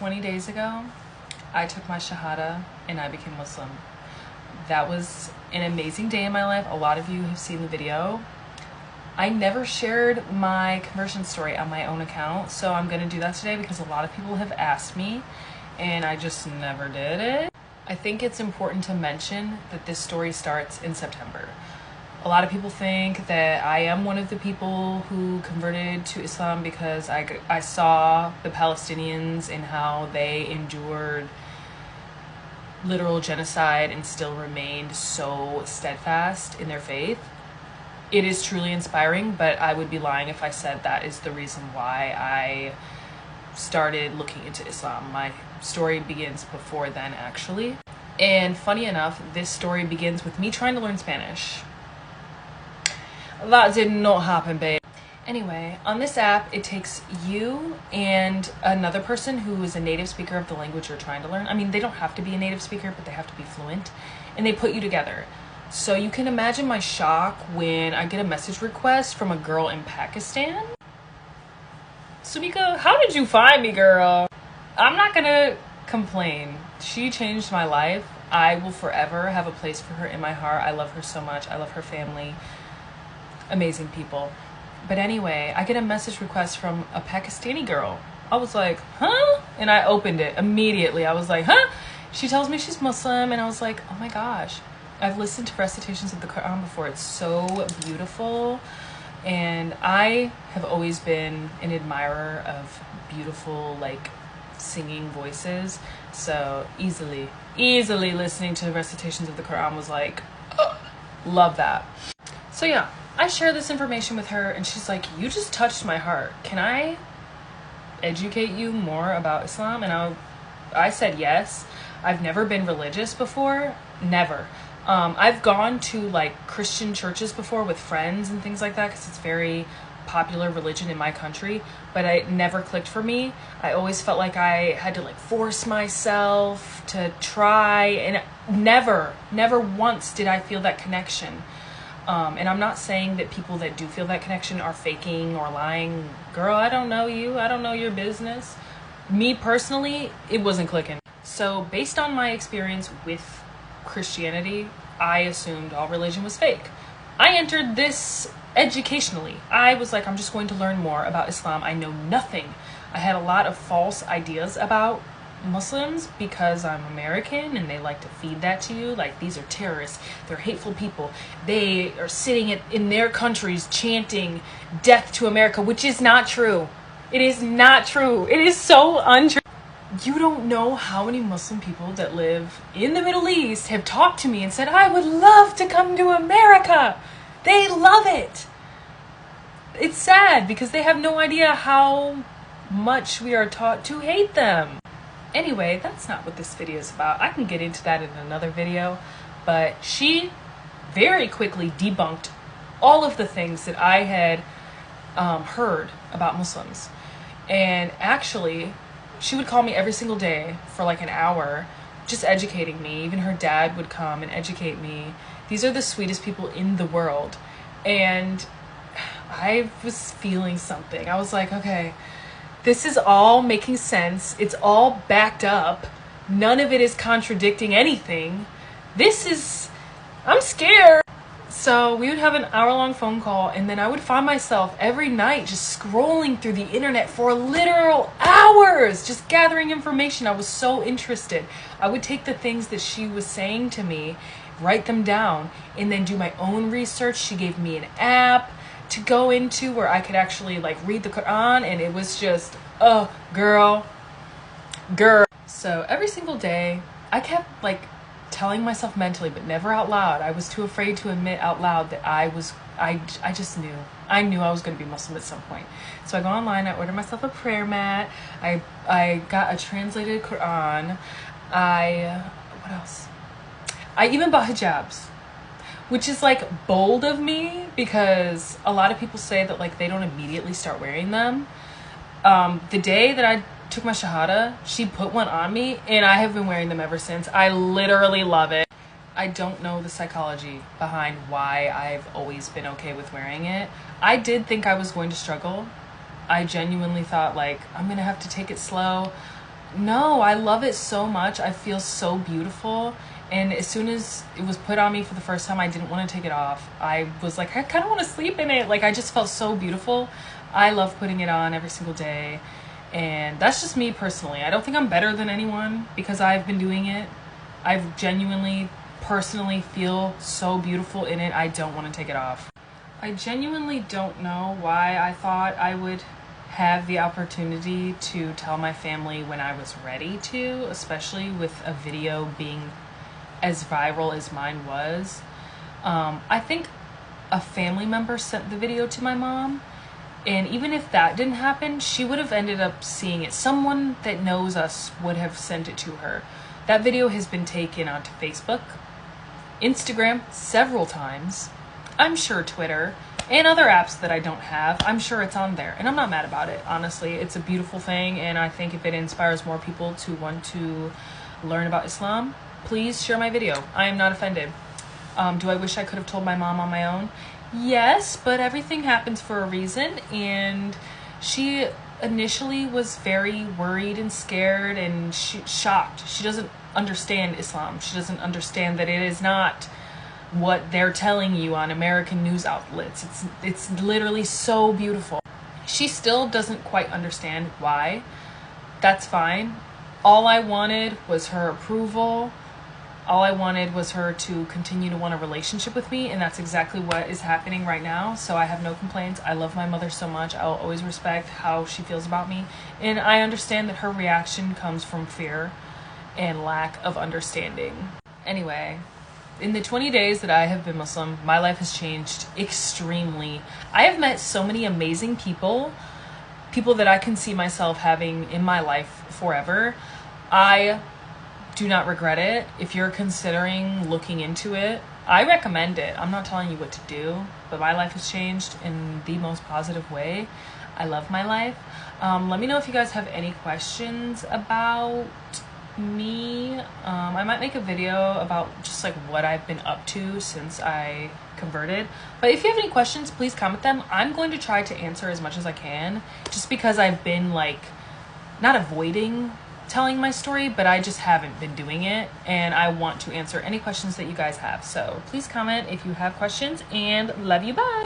20 days ago, I took my Shahada and I became Muslim. That was an amazing day in my life. A lot of you have seen the video. I never shared my conversion story on my own account, so I'm gonna do that today because a lot of people have asked me and I just never did it. I think it's important to mention that this story starts in September. A lot of people think that I am one of the people who converted to Islam because I saw the Palestinians and how they endured literal genocide and still remained so steadfast in their faith. It is truly inspiring, but I would be lying if I said that is the reason why I started looking into Islam. My story begins before then, actually. And funny enough, this story begins with me trying to learn Spanish. That did not happen, babe. Anyway, on this app, it takes you and another person who is a native speaker of the language you're trying to learn. I mean, they don't have to be a native speaker, but they have to be fluent. And they put you together. So you can imagine my shock when I get a message request from a girl in Pakistan. Sumika, how did you find me, girl? I'm not gonna complain. She changed my life. I will forever have a place for her in my heart. I love her so much. I love her family. Amazing people. But anyway, I get a message request from a Pakistani girl. I was like, huh? And I opened it immediately. I was like, huh? She tells me she's Muslim, and I was like, oh my gosh. I've listened to recitations of the Quran before. It's so beautiful. And I have always been an admirer of beautiful, like, singing voices. So easily listening to recitations of the Quran was like, oh, love that. So yeah, I share this information with her and she's like, you just touched my heart. Can I educate you more about Islam? And I said yes. I've never been religious before. Never. I've gone to like Christian churches before with friends and things like that because it's very popular religion in my country, but it never clicked for me. I always felt like I had to like force myself to try, and never once did I feel that connection. And I'm not saying that people that do feel that connection are faking or lying. Girl, I don't know you. I don't know your business. Me personally, it wasn't clicking. So based on my experience with Christianity, I assumed all religion was fake. I entered this educationally. I was like, I'm just going to learn more about Islam. I know nothing. I had a lot of false ideas about Muslims because I'm American and they like to feed that to you. Like, these are terrorists. They're hateful people. They are sitting in their countries chanting death to America, which is not true. It is not true. It is so untrue. You don't know how many Muslim people that live in the Middle East have talked to me and said, I would love to come to America. They love it. It's sad because they have no idea how much we are taught to hate them. Anyway, that's not what this video is about. I can get into that in another video, but she very quickly debunked all of the things that I had heard about Muslims. And actually, she would call me every single day for like an hour, just educating me. Even her dad would come and educate me. These are the sweetest people in the world. And I was feeling something. I was like, okay, this is all making sense. It's all backed up. None of it is contradicting anything. I'm scared. So we would have an hour-long phone call, and then I would find myself every night just scrolling through the internet for literal hours, just gathering information. I was so interested. I would take the things that she was saying to me, write them down, and then do my own research. She gave me an app to go into where I could actually like read the Quran, and it was just, oh, girl. So every single day, I kept like telling myself mentally, but never out loud. I was too afraid to admit out loud that I just knew. I knew I was going to be Muslim at some point. So I go online, I order myself a prayer mat. I got a translated Quran. What else? I even bought hijabs, which is like bold of me because a lot of people say that like they don't immediately start wearing them. The day that I took my Shahada, she put one on me and I have been wearing them ever since. I literally love it. I don't know the psychology behind why I've always been okay with wearing it. I did think I was going to struggle. I genuinely thought like, I'm gonna have to take it slow. No, I love it so much. I feel so beautiful. And as soon as it was put on me for the first time, I didn't want to take it off. I was like, I kind of want to sleep in it. Like, I just felt so beautiful. I love putting it on every single day. And that's just me personally. I don't think I'm better than anyone because I've been doing it. I genuinely, personally feel so beautiful in it. I don't want to take it off. I genuinely don't know why I thought I would have the opportunity to tell my family when I was ready to, especially with a video being as viral as mine was. I think a family member sent the video to my mom, and even if that didn't happen, she would have ended up seeing it. Someone that knows us would have sent it to her. That video has been taken onto Facebook, Instagram several times, I'm sure Twitter, and other apps that I don't have. I'm sure it's on there, and I'm not mad about it. Honestly, it's a beautiful thing, and I think if it inspires more people to want to learn about Islam, please share my video. I am not offended. Do I wish I could have told my mom on my own? Yes, but everything happens for a reason, and she initially was very worried and scared and shocked. She doesn't understand Islam. She doesn't understand that it is not what they're telling you on American news outlets. It's literally so beautiful. She still doesn't quite understand why. That's fine. All I wanted was her approval. All I wanted was her to continue to want a relationship with me, and that's exactly what is happening right now. So I have no complaints. I love my mother so much. I'll always respect how she feels about me, and I understand that her reaction comes from fear and lack of understanding. Anyway, in the 20 days that I have been Muslim, my life has changed extremely. I have met so many amazing people that I can see myself having in my life forever. I do not regret it. If you're considering looking into it, I recommend it. I'm not telling you what to do, but my life has changed in the most positive way. I love my life. Let me know if you guys have any questions about me. I might make a video about just like what I've been up to since I converted, but if you have any questions, please comment them. I'm going to try to answer as much as I can, just because I've been like not avoiding telling my story, but I just haven't been doing it, and I want to answer any questions that you guys have. So please comment if you have questions, and love you, bye.